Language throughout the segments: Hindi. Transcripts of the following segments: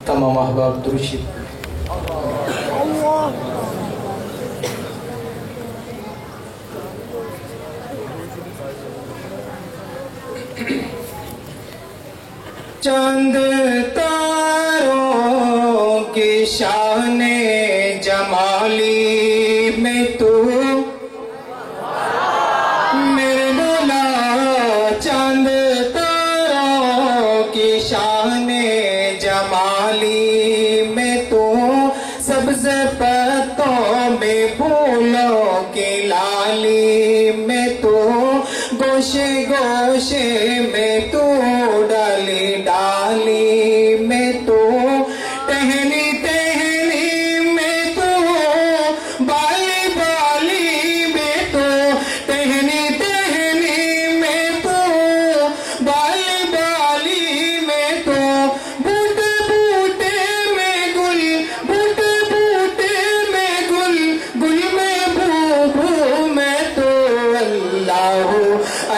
तमाम अहबाब दुरूद। चांद तारों की शाने जमाली में तू मेरे मौला, चांद तारों की शाने जमाली में तू सबसे पत्तों में फूलों की लाली में तू गोशे गोशे में तू डाली डाली में तू टहनी टहनी में तू बाली बाली में तू टहनी टहनी में तू बाली बाली में तू बूटे बूटे में गुल बूटे बूटे में गुल गुल में भू भू में तो अल्लाह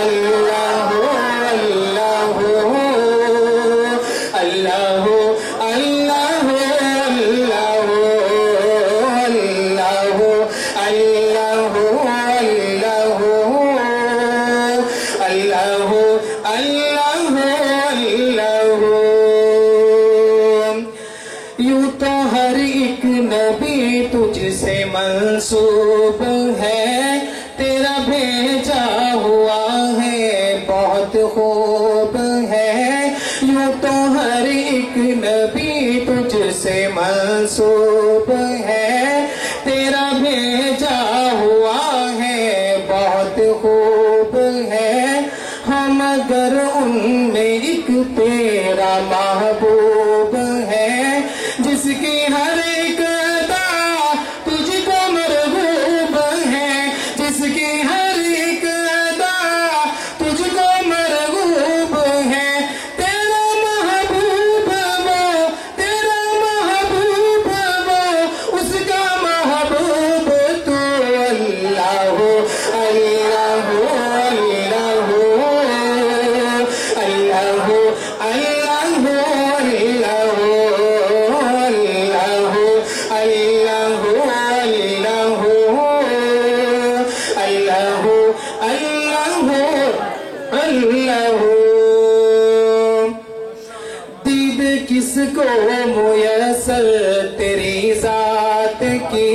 अल्लाह अल्लाह अल्लाह अल्लाह अल्लाह अल्लाह अल्लाह अल्लाह। यूं तो हर एक नबी तुझसे मंसूब है, तेरा भेजा हुआ है बहुत खूब है। यूं तो हर एक नबी तुझसे मंसूब है, तेरा भेजा हुआ है बहुत खूब है। हम अगर उनमें एक तेरा महबूब है, जिसकी हर एक अदा तुझको मरगूब है, जिसकी हर एक अदा तुझको मरगूब है। तेरा महबूब वो उसका महबूब तू अल्लाह अल्लाह अल्लाह अल्लाह अल्लाह। दीद किसको मुयस्सर तेरी जात की,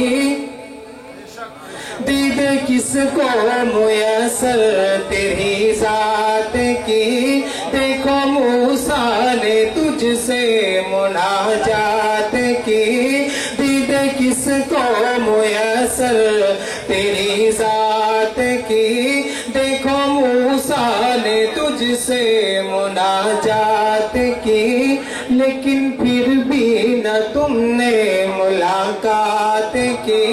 दीद किसको मुयस्सर तेरी जात की। देखो मूसा ने तुझसे मुनाजात की, दीद किसको मुयस्सर तेरी जात की। देखो मूसा ने तुझसे मुनाजात की, लेकिन फिर भी न तुमने मुलाकात की।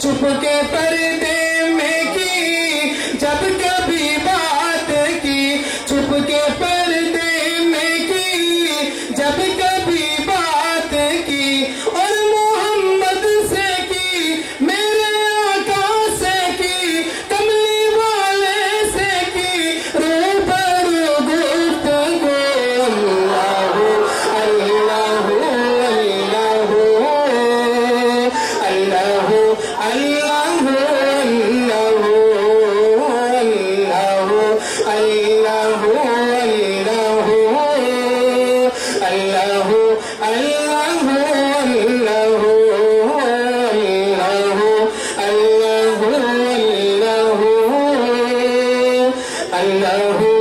चुपके पर्दे में की जब कभी बात की, चुपके पर्दे में की जब कभी बात की। और मोहम्मद से की, मेरे आका से की, कमली वाले से की रूबरू गुफ्तगू। अल्लाह अल्लाह अल्लाह अल्लाह अल्लाह अल्लाह अल्लाह अल्लाह